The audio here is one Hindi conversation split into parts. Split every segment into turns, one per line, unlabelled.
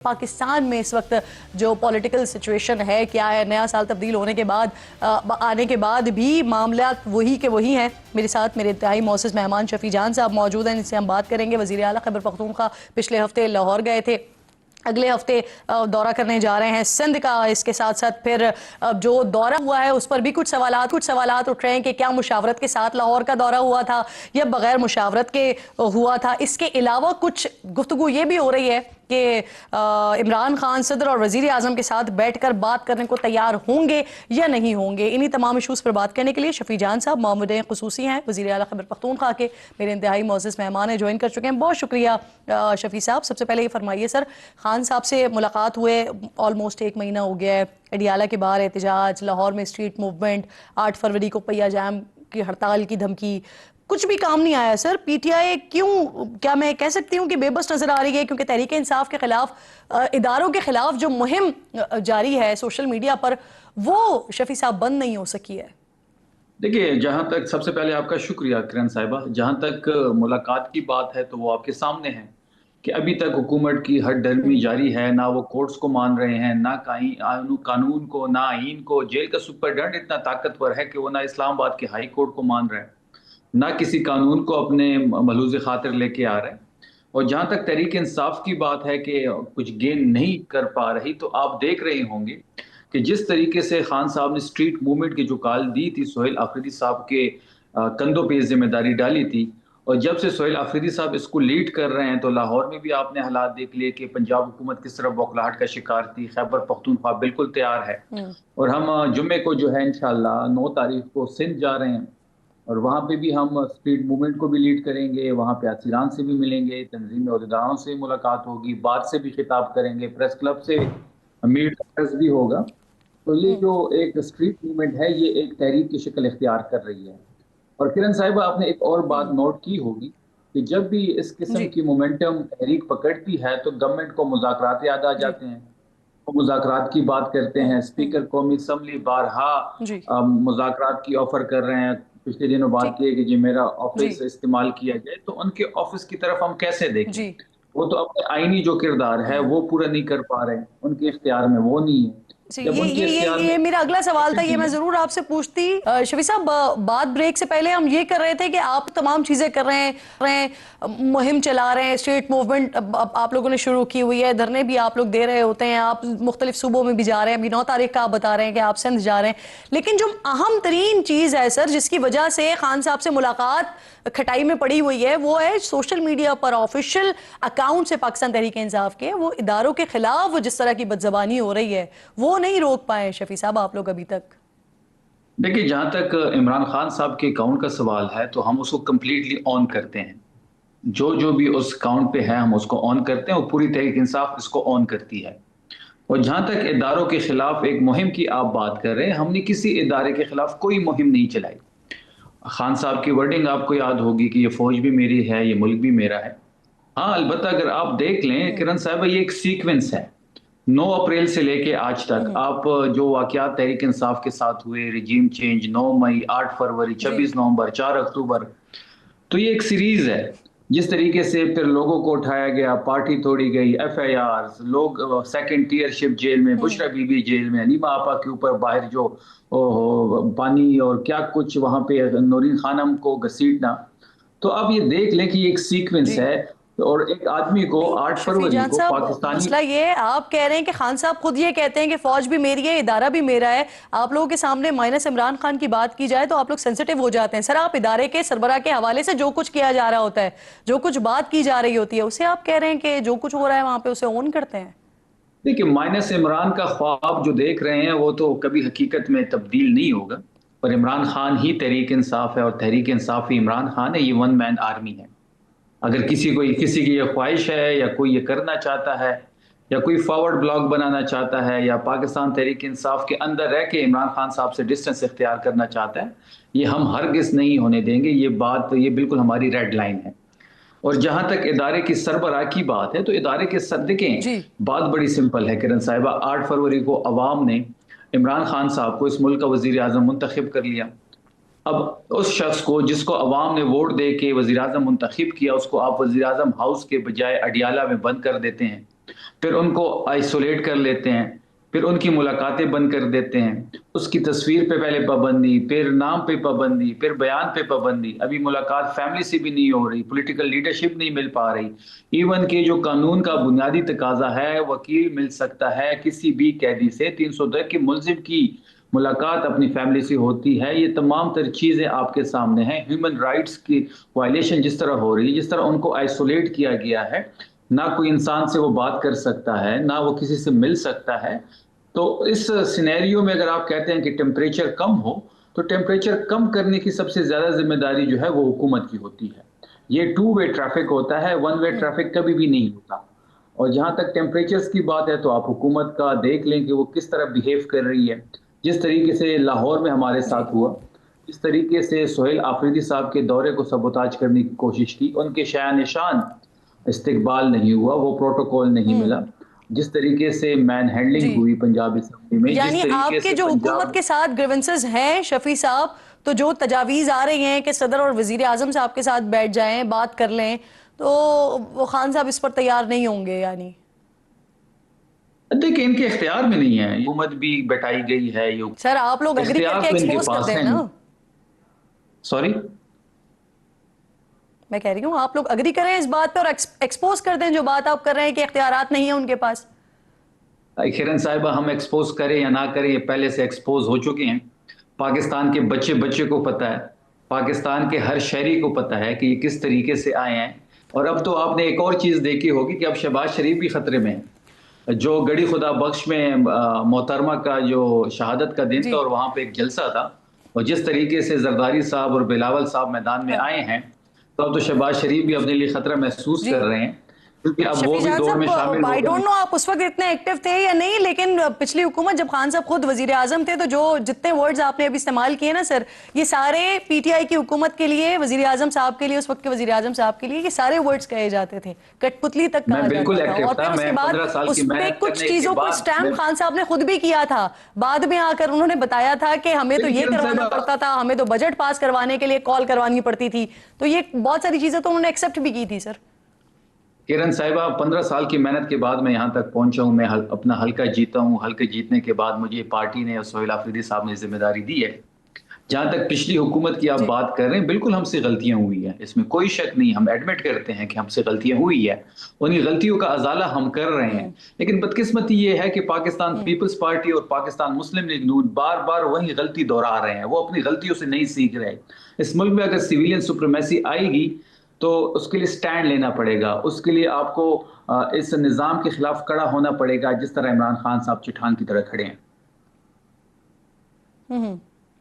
पाकिस्तान में इस वक्त जो पॉलिटिकल सिचुएशन है क्या है, नया साल तब्दील होने के बाद आने के बाद भी मामला वही के वही हैं। मेरे साथ मेरे इंतहाई मोअज़्ज़ज़ मेहमान शफी जान साहब मौजूद हैं, इनसे हम बात करेंगे। वज़ीर आला खैबर पख्तूनख्वा पिछले हफ्ते लाहौर गए थे, अगले हफ्ते दौरा करने जा रहे हैं सिंध का। इसके साथ साथ फिर जो दौरा हुआ है उस पर भी कुछ सवालात उठ रहे हैं कि क्या मुशावरत के साथ लाहौर का दौरा हुआ था या बगैर मुशावरत के हुआ था। इसके अलावा कुछ गुफ्तगू ये भी हो रही है कि इमरान खान सदर और वज़ीर आज़म के साथ बैठकर बात करने को तैयार होंगे या नहीं होंगे। इन्हीं तमाम इशूज़ पर बात करने के लिए शफी जान साहब मामूद ख़ुसूसी हैं, वज़ीर आला खैबर पख्तूनख्वा के मेरे इंतहाई मोअज़्ज़ज़ मेहमान हैं, ज्वाइन कर चुके हैं। बहुत शुक्रिया शफी साहब। सबसे पहले ये फरमाइए सर, खान साहब से मुलाकात हुए ऑलमोस्ट 1 महीना हो गया है। अडियाला के बाहर एहतजाज, लाहौर में स्ट्रीट मूवमेंट, 8 फरवरी को पहिया जाम की हड़ताल की धमकी, कुछ भी काम नहीं आया सर। पीटीआई क्यों, क्या मैं कह सकती हूँ कि बेबस नजर आ रही है? क्योंकि तहरीक इंसाफ के खिलाफ, इदारों के खिलाफ जो मुहिम जारी है सोशल मीडिया पर, वो शफी साहब बंद नहीं हो सकी है।
देखिए, जहाँ तक सबसे पहले आपका शुक्रिया किरण साहिबा, जहाँ तक मुलाकात की बात है तो वो आपके सामने है कि अभी तक हुकूमत की हर डरमी जारी है। ना वो कोर्ट्स को मान रहे हैं, ना कानून को, ना आईन को। जेल का सुपरडेंट इतना ताकतवर है कि वो ना इस्लामाबाद के हाई कोर्ट को मान रहा है, ना किसी कानून को अपने मलूज़ खातिर लेके आ रहे हैं। और जहाँ तक तहरीक इंसाफ की बात है कि कुछ गेन नहीं कर पा रही, तो आप देख रहे होंगे कि जिस तरीके से खान साहब ने स्ट्रीट मूवमेंट की जो कॉल दी थी, सोहेल आफरीदी साहब के कंधों पे जिम्मेदारी डाली थी। और जब से सोहेल आफरीदी साहब इसको लीड कर रहे हैं, तो लाहौर में भी आपने हालात देख लिए कि पंजाब हुकूमत किस तरह बौखलाहट का शिकार थी। खैबर पख्तूनख्वा बिल्कुल तैयार है और हम जुम्मे को जो है इंशाल्लाह 9 तारीख को सिंध जा रहे हैं और वहाँ पे भी हम स्ट्रीट मूवमेंट को भी लीड करेंगे। वहाँ पे असीरान से भी मिलेंगे, तंजीमी अहदेदारों से मुलाकात होगी, बात से भी खिताब करेंगे, प्रेस क्लब से मीट प्रेस भी होगा। तो ये जो एक स्ट्रीट मूवमेंट है, ये एक तहरीक की शक्ल इख्तियार कर रही है। और किरण साहिबा, आपने एक और बात नोट की होगी कि जब भी इस किस्म
जी
की मोमेंटम तहरीक पकड़ती है तो गवर्नमेंट को मुज़ाकरात याद आ
जी
जाते हैं। वो मुज़ाकरात की बात करते हैं। स्पीकर कौमी असम्बली बारहा
जी
मुज़ाकरात की ऑफर कर रहे हैं। पिछले दिनों
जी
बात की है कि जी मेरा
जी
ऑफिस इस्तेमाल किया जाए, तो उनके ऑफिस की तरफ हम कैसे देखें?
जी
वो तो अपने आईनी जो किरदार है वो पूरा नहीं कर पा रहे हैं, उनके इख्तियार में वो नहीं है।
जी,
जब उनके इख्तियार में
ये मेरा अगला सवाल था, ये मैं
है।
जरूर आपसे पूछती। शफी साहब, बात ब्रेक से पहले हम ये कर रहे थे कि आप तमाम चीजें कर रहे हैं, मुहिम चला रहे हैं, स्ट्रीट मूवमेंट आप लोगों ने शुरू की हुई है, धरने भी आप लोग दे रहे होते हैं, आप मुख्तलिफ सूबों में भी जा रहे हैं। अभी 9 तारीख का आप बता रहे हैं कि आप सिंध जा रहे हैं। लेकिन जो अहम तरीन चीज है सर, जिसकी वजह से खान साहब से मुलाकात खटाई में पड़ी हुई है, वो है सोशल मीडिया पर ऑफिशियल अकाउंट से पाकिस्तान तहरीक इंसाफ के, वो इदारों के खिलाफ जिस तरह की बदजबानी हो रही है, वो नहीं रोक पाए शफी साहब आप लोग अभी तक।
देखिए, जहाँ तक इमरान खान साहब के अकाउंट का सवाल है तो हम उसको कम्प्लीटली ऑन करते हैं। जो जो भी उस अकाउंट पे है हम उसको ऑन करते हैं और पूरी तहरीक इंसाफ इसको ऑन करती है। और जहाँ तक इदारों के खिलाफ एक मुहिम की आप बात कर रहे हैं, हमने किसी इदारे के खिलाफ कोई मुहिम नहीं चलाई। खान साहब की वर्डिंग आपको याद होगी कि ये फौज भी मेरी है, ये मुल्क भी मेरा है। हाँ, अलबत्ता अगर आप देख लें किरण साहब, ये एक सीक्वेंस है। 9 अप्रैल से लेके आज तक आप जो वाकयात तहरीक इंसाफ के साथ हुए, रिजीम चेंज, 9 मई, 8 फरवरी,
जी
26 नवंबर, 4 अक्टूबर, तो ये एक सीरीज है। जिस तरीके से फिर लोगों को उठाया गया, पार्टी तोड़ी गई, एफआईआर, लोग सेकंड टियर शिप जेल में, बुशरा बीबी जेल में, हनीमा आपा के ऊपर बाहर जो पानी और क्या कुछ वहां पे नूरीन खानम को घसीटना। तो अब ये देख लें कि एक सीक्वेंस
जी
है। और एक आदमी को
नहीं
8
शफी
फरवरी
जान
को
साहब,
पाकिस्तानी।
मसला ये है, आप कह रहे हैं कि खान साहब खुद ये कहते हैं कि फौज भी मेरी है, इदारा भी मेरा है। आप लोगों के सामने माइनस इमरान खान की बात की जाए तो आप लोग सेंसिटिव हो जाते हैं सर। आप इदारे के सरबराह के हवाले से जो कुछ किया जा रहा होता है, जो कुछ बात की जा रही होती है, उसे आप कह रहे हैं कि जो कुछ हो रहा है वहां पे उसे ऑन करते हैं।
देखिए, माइनस इमरान का ख्वाब जो देख रहे हैं वो तो कभी हकीकत में तब्दील नहीं होगा। पर इमरान खान ही तहरीक इंसाफ है और तहरीक इंसाफ ही इमरान खान है। ये वन मैन आर्मी है। अगर किसी की ये ख्वाहिश है या कोई ये करना चाहता है या कोई फॉरवर्ड ब्लॉक बनाना चाहता है या पाकिस्तान तहरीक इंसाफ के अंदर रह के इमरान खान साहब से डिस्टेंस इख्तियार करना चाहता है, ये हम हरगिज़ नहीं होने देंगे। ये बिल्कुल हमारी रेड लाइन है। और जहां तक इदारे की सरबराह की बात है, तो इदारे के देखें,
जी
बात बड़ी सिंपल है किरण साहिबा। 8 फरवरी को अवाम ने इमरान खान साहब को इस मुल्क का वजीर आजम मुंतखब कर लिया। अब उस शख्स को जिसको अवाम ने वोट दे के वज़ीर-ए-आज़म मुंतखब किया, उसको आप वज़ीर-ए-आज़म हाउस के बजाय अडियाला में बंद कर देते हैं। फिर उनको आइसोलेट कर लेते हैं, फिर उनकी मुलाकातें बंद कर देते हैं, उसकी तस्वीर पे पहले पाबंदी, फिर नाम पे पाबंदी, फिर बयान पे पाबंदी, अभी मुलाकात फैमिली से भी नहीं हो रही, पॉलिटिकल लीडरशिप नहीं मिल पा रही। इवन कि जो कानून का बुनियादी तकाजा है, वकील मिल सकता है किसी भी कैदी से, 310 के मुलजिम की मुलाकात अपनी फैमिली से होती है, ये तमाम तर चीज़ें आपके सामने हैं। ह्यूमन राइट्स की वायलेशन जिस तरह हो रही है, जिस तरह उनको आइसोलेट किया गया है, ना कोई इंसान से वो बात कर सकता है, ना वो किसी से मिल सकता है। तो इस सिनेरियो में अगर आप कहते हैं कि टेम्परेचर कम हो, तो टेम्परेचर कम करने की सबसे ज़्यादा ज़िम्मेदारी जो है वो हुकूमत की होती है। ये टू वे ट्रैफ़िक होता है, वन वे ट्रैफ़िक कभी भी नहीं होता। और जहाँ तक टेम्परेचर्स की बात है, तो आप हुकूमत का देख लें कि वो किस तरह बिहेव कर रही है। जिस तरीके से लाहौर में हमारे
जी।
साथ हुआ, जिस तरीके से सोहेल आफरीदी साहब के दौरे को सबोताज करने की कोशिश की, उनके शाया-निशान इस्तिकबाल नहीं हुआ, वो प्रोटोकॉल नहीं
हम्म।
मिला। जिस तरीके से मैन हैंडलिंग
जी।
हुई पंजाब असेंबली में, जिस
यानी
तरीके
आपके
से
जो हुकूमत
पंजाब
के साथ ग्रीवेंसेस हैं शफी साहब, तो जो तजावीज़ आ रही हैं कि सदर और वजीर आजम साहब के साथ बैठ जाएं, बात कर लें, तो वो खान साहब इस पर तैयार नहीं होंगे यानी?
देखिए इनके इख्तियार में नहीं है, हुकूमत भी बैठाई गई है, ये
सर आप लोग अग्री
इख्तियार
करके
तो इनके
एक्सपोज कर
पास
दें
है
ना।
नहीं। सॉरी?
मैं कह रही हूँ आप लोग अग्री करें इस बात पे और एक्सपोज कर दें जो बात आप कर रहे हैं कि इख्तियारात नहीं है उनके पास।
किरण साहिबा, हम एक्सपोज करें या ना करें, ये पहले से एक्सपोज हो चुके हैं। पाकिस्तान के बच्चे बच्चे को पता है, पाकिस्तान के हर शहरी को पता है कि ये किस तरीके से आए हैं। और अब तो आपने एक और चीज़ देखी होगी कि अब शहबाज शरीफ भी खतरे में है। जो गड़ी खुदा बख्श में मोहतरमा का जो शहादत का दिन था
जी।
और वहाँ पे एक जलसा था, और जिस तरीके से जरदारी साहब और बिलावल साहब मैदान में
हाँ।
आए हैं, तो अब तो शहबाज शरीफ भी अपने लिए खतरा महसूस
जी।
कर रहे हैं, क्योंकि अब वो भी
शफीजान
दौड़ में
साहब,
शामिल हो
आई
गए
डोंट
हैं।
नो आप उस वक्त इतने एक्टिव थे या नहीं, लेकिन पिछली हुकूमत जब खान साहब खुद वजीर आजम थे, तो जो जितने वर्ड्स आपने अभी इस्तेमाल किए ना सर, ये सारे पीटीआई की हुकूमत के लिए, वजीर आजम साहब के लिए, उस वक्त के वजीर आजम साहब के लिए ये सारे वर्ड्स कहे जाते थे, कठपुतली तक
मैं
कहा
बिल्कुल
जाता था।
एक्टिव
और
था,
फिर उसके
मैं
बाद
15 साल की
उस पे
मेहनत
कुछ
करने के
चीजों को
बाद मैं
स्टैम्प खान साहब ने खुद भी किया था। बाद में आकर उन्होंने बताया था कि हमें तो
देखिए
ये
किरण
करवाना
साहिबा,
पड़ता था, हमें तो बजट पास करवाने के लिए कॉल करवानी पड़ती थी। तो ये बहुत सारी चीजें तो उन्होंने एक्सेप्ट भी की थी सर।
किरण साहिबा, 15 साल की मेहनत के बाद मैं यहाँ तक पहुँचा हूँ। मैं अपना हल्का जीता हूँ, हल्के जीतने के बाद मुझे पार्टी ने और सोहेल आफरीदी साहब ने जिम्मेदारी दी है। जहाँ तक पिछली हुकूमत की आप
जी।
बात कर रहे हैं, बिल्कुल हमसे गलतियां हुई हैं, इसमें कोई शक नहीं, हम एडमिट करते हैं कि हमसे गलतियां हुई है। उन्हीं गलतियों का अजाला हम कर रहे हैं।
हम्म।
लेकिन बदकिस्मती ये है कि पाकिस्तान
हम्म।
पीपल्स पार्टी और पाकिस्तान मुस्लिम लीग नून बार बार वही गलती दोहरा रहे हैं, वो अपनी गलतियों से नहीं सीख रहे। इस मुल्क में अगर सिविलियन सुप्रीमेसी आएगी, तो उसके लिए स्टैंड लेना पड़ेगा, उसके लिए आपको इस निज़ाम के खिलाफ खड़ा होना पड़ेगा, जिस तरह इमरान खान साहब चट्टान की तरह खड़े हैं।
हम्म।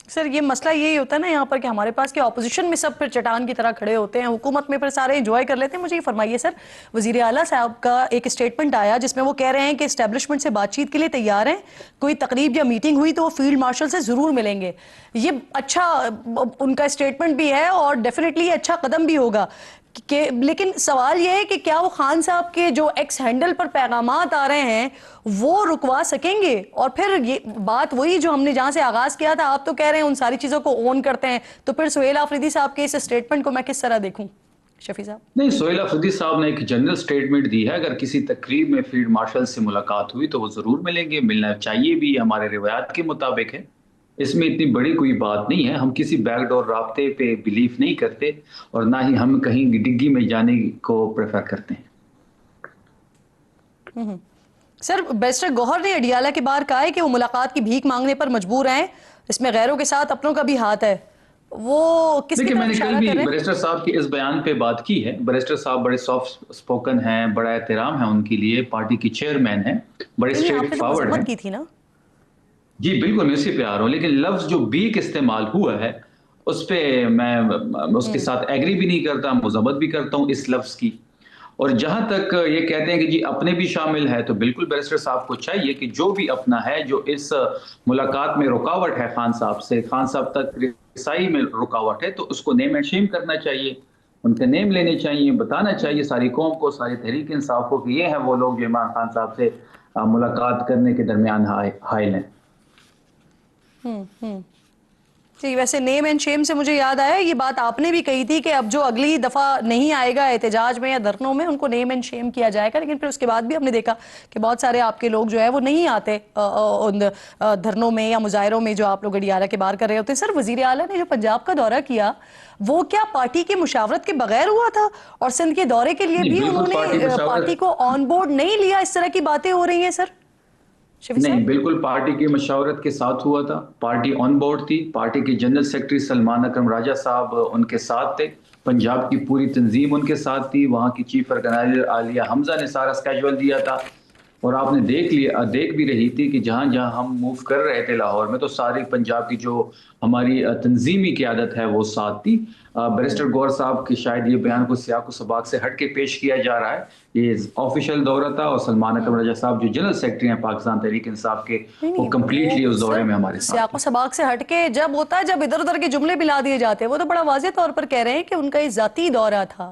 सर ये मसला यही होता है ना यहाँ पर कि हमारे पास के ऑपोजिशन में सब फिर चट्टान की तरह खड़े होते हैं, हुकूमत में फिर सारे एंजॉय कर लेते हैं। मुझे ये फरमाइए सर, वजीर आला साहब का एक स्टेटमेंट आया जिसमें वो कह रहे हैं कि एस्टेब्लिशमेंट से बातचीत के लिए तैयार हैं, कोई तकरीब या मीटिंग हुई तो वो फील्ड मार्शल से ज़रूर मिलेंगे। ये अच्छा उनका स्टेटमेंट भी है और डेफिनेटली ये अच्छा कदम भी होगा लेकिन सवाल यह है कि क्या वो खान साहब के जो एक्स हैंडल पर पैगामात आ रहे हैं वो रुकवा सकेंगे? और फिर ये बात वही जो हमने जहां से आगाज किया था, आप तो कह रहे हैं उन सारी चीजों को ओन करते हैं, तो फिर सोहेल आफरीदी साहब के इस स्टेटमेंट को मैं किस तरह देखूं शफी साहब?
नहीं, सोहेल अफरीदी साहब ने एक जनरल स्टेटमेंट दी है, अगर किसी तकरीब में फील्ड मार्शल से मुलाकात हुई तो वो ज़रूर मिलेंगे, मिलना चाहिए भी, हमारे रिवायात के मुताबिक है। इसमें इतनी बड़ी कोई बात नहीं है, हम किसी बैकडोर राब्ते पे बिलीव नहीं करते, और ना ही हम कहीं डिग्गी में जाने को प्रेफर करते हैं।
सर बैरिस्टर गौहर ने अडियाला के बाहर कहा है कि वो मुलाकात की भीख मांगने पर मजबूर हैं, इसमें गैरों के साथ अपनों का भी हाथ है। वो किसकी
देखिए,
तरफ
मैंने कल
इशारा
भी
कर रहे हैं?
बैरिस्टर साहब के इस बयान पे बात की है। बैरिस्टर साहब बड़े सॉफ्ट स्पोकन हैं, बड़ा एहतराम है उनके लिए, पार्टी की चेयरमैन है, बड़े
नहीं
स्ट्रेट
आपने तो
फॉरवर्ड
मजम्मत
हैं।
की थी ना।
जी बिल्कुल, मैं उसी पे आ रहा हूँ, लेकिन लफ्ज़ जो बीक इस्तेमाल हुआ है, उस पे मैं उसके साथ एग्री भी नहीं करता, मुज़म्मत भी करता हूँ इस लफ्ज़ की। और जहाँ तक ये कहते हैं कि जी अपने भी शामिल है, तो बिल्कुल बैरिस्टर साहब को चाहिए कि जो भी अपना है, जो इस मुलाकात में रुकावट है खान साहब से, खान साहब तक रिसाई में रुकावट है, तो उसको नेम एंड शेम करना चाहिए, उनके नेम लेने चाहिए, बताना चाहिए सारी कौम को, सारी तहरीक इंसाफ को कि ये हैं वो लोग जो इमरान खान साहब से मुलाकात करने के दरमियान हाइल हैं।
जी, वैसे नेम एंड शेम से मुझे याद आया, ये बात आपने भी कही थी कि अब जो अगली दफा नहीं आएगा एहतजाज में या धरनों में उनको नेम एंड शेम किया जाएगा, लेकिन फिर उसके बाद भी हमने देखा कि बहुत सारे आपके लोग जो है वो नहीं आते उन धरनों में या मुजाहरों में जो आप लोग गडियारा के बाहर कर रहे होते हैं। सर, वजीर आला ने जो पंजाब का दौरा किया वो क्या पार्टी की मुशावरत के बगैर हुआ था? और सिंध के दौरे के लिए
नहीं,
भी
बिल्कुल
उन्होंने पार्टी को ऑन बोर्ड नहीं लिया? इस तरह की बातें हो रही हैं सर शफी
नहीं,
साहब।
बिल्कुल पार्टी की मशावरत के साथ हुआ था। पार्टी ऑन बोर्ड थी। पार्टी के जनरल सेक्रेटरी सलमान अकरम राजा साहब उनके साथ थे। पंजाब की पूरी तंजीम उनके साथ थी। वहाँ की चीफ ऑर्गेनाइजर आलिया हमजा ने सारा स्केजुअल दिया था। और आपने देख भी रही थी कि जहां जहां हम मूव कर रहे थे लाहौर में, तो सारी पंजाब की जो हमारी तंजीमी क़यादत है वो साथ थी। बैरिस्टर गौर साहब की शायद ये बयान को सियाक सबाक से हट के पेश किया जा रहा है। ये ऑफिशियल दौरा था और सलमान अकरम रजा साहब जो जनरल सेक्रेटरी हैं पाकिस्तान तहरीक इंसाफ के,
नहीं
वो
नहीं,
कंप्लीटली
वो
उस दौरे में हमारे
सर
साथ
सियाको
थे।
सबाक से हटके जब होता है, जब इधर उधर के जुमले मिला दिए जाते हैं। वो तो बड़ा वाज़ेह तौर पर कह रहे हैं कि उनका ये जाती दौरा था,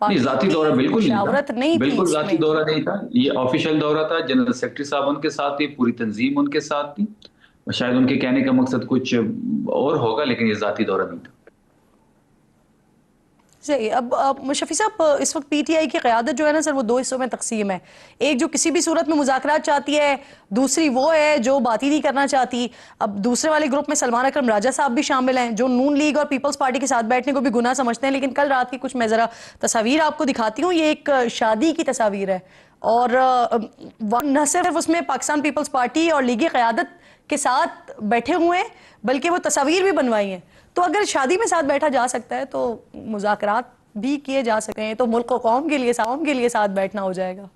नहीं,
पार्टी
जाती
की
दौरा बिल्कुल नहीं था।
मुशावरत नहीं थी
बिल्कुल जाती
इसमें।
दौरा नहीं था। ये ऑफिशियल दौरा था। जनरल सेक्रेटरी साहब उनके साथ थे, पूरी तंजीम उनके साथ थी। शायद उनके कहने का मकसद कुछ और होगा, लेकिन ये जाती दौरा नहीं था।
सही। अब शफी साहब, इस वक्त पीटीआई की क़यादत जो है ना सर, वो दो हिस्सों में तकसीम है। एक जो किसी भी सूरत में मुज़ाकरात चाहती है, दूसरी वो है जो बात ही नहीं करना चाहती। अब दूसरे वाले ग्रुप में सलमान अकरम राजा साहब भी शामिल हैं, जो नून लीग और पीपल्स पार्टी के साथ बैठने को भी गुनाह समझते हैं। लेकिन कल रात की कुछ मैं ज़रा तस्वीर आपको दिखाती हूँ। ये एक शादी की तस्वीर है, और न सिर्फ उसमें पाकिस्तान पीपल्स पार्टी और लीगी क़यादत के साथ बैठे हुए हैं, बल्कि वो तस्वीर भी बनवाई हैं। तो अगर शादी में साथ बैठा जा सकता है तो मुज़ाकरात भी किए जा सकते हैं, तो मुल्क और कौम के लिए साथ बैठना हो जाएगा।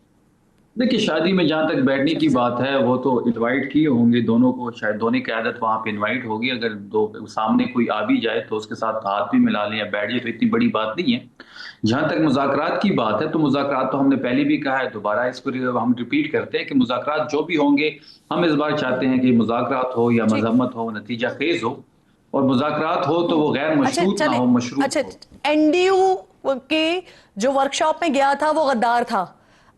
देखिए, शादी में जहाँ तक बैठने की
शफी साहब।
बात है, वो तो इनवाइट किए होंगे दोनों को। शायद दोनों की क़यादत वहाँ पे इनवाइट होगी। अगर दो सामने कोई आ भी जाए तो उसके साथ हाथ भी मिला लें या बैठ जाए तो इतनी बड़ी बात नहीं है। जहाँ तक मुज़ाकरात की बात है, तो मुज़ाकरात तो हमने पहले भी कहा है, दोबारा इसको हम रिपीट करते हैं कि मुज़ाकरात जो भी होंगे, हम इस बार चाहते हैं कि मुज़ाकरात हो या
जी।
मज़म्मत हो, नतीजा खेज़ हो। और मुज़ाकरात हो तो वो गैर
अच्छा
मशरूत ना
चले।
हो, मशरूत
अच्छा,
हो।
एनडीयू के जो वर्कशॉप में गया था वो गद्दार था।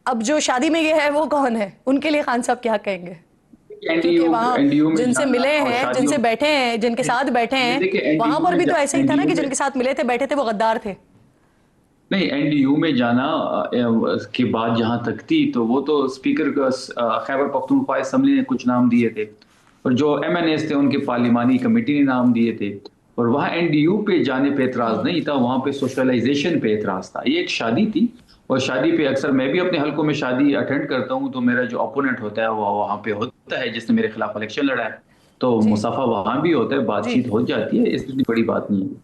अब जो शादी में गया है वो कौन है? उनके लिए खान साहब क्या कहेंगे? क्योंकि
एनडीयू
वहां
एनडीयू में
जिनसे
जाना
मिले
और
हैं,
शादियों
जिनसे बैठे हैं, जिनके साथ बैठे
ये
हैं,
देखिए,
वहां पर भी तो ऐसे ही था ना
एनडीयू
कि
में
जिनके साथ मिले थे, बैठे थे, वो गद्दार थे।
नहीं, एनडीयू में जाना के बाद जहां तक थी, तो वो तो स्पीकर खैबर पख्तूनख्वा असम्बली ने कुछ नाम दिए थे, और जो एमएनएस थे उनके पार्लिमानी कमेटी ने नाम दिए थे। और वहां एनडीयू पे जाने पे एतराज नहीं था, वहां पे सोशलाइजेशन पे एतराज था। ये एक शादी थी, और शादी पे अक्सर मैं भी अपने हलकों में शादी अटेंड करता हूं, तो मेरा जो अपोनेंट होता है वो वहां पे होता है, जिसने मेरे खिलाफ इलेक्शन लड़ा है। तो
जी
मुसाफा वहां भी होता है,
जी।
बातचीत हो जाती है, इसमें बड़ी बात नहीं है।